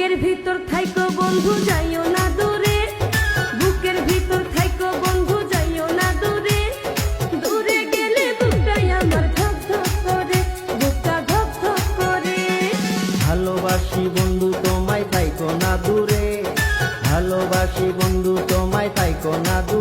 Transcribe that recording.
বুকের ভিতর থাইকো বন্ধু যাইও না দূরে, বুকের ভিতর থাইকো বন্ধু যাইও না দূরে, দূরে গেলে বুকটাই আমার ধক ধক করে, বুকটা ধক ধক করে। ভালোবাসি বন্ধু তোমায় থাইকো না দূরে, ভালোবাসি বন্ধু তোমায় থাইকো না দূরে।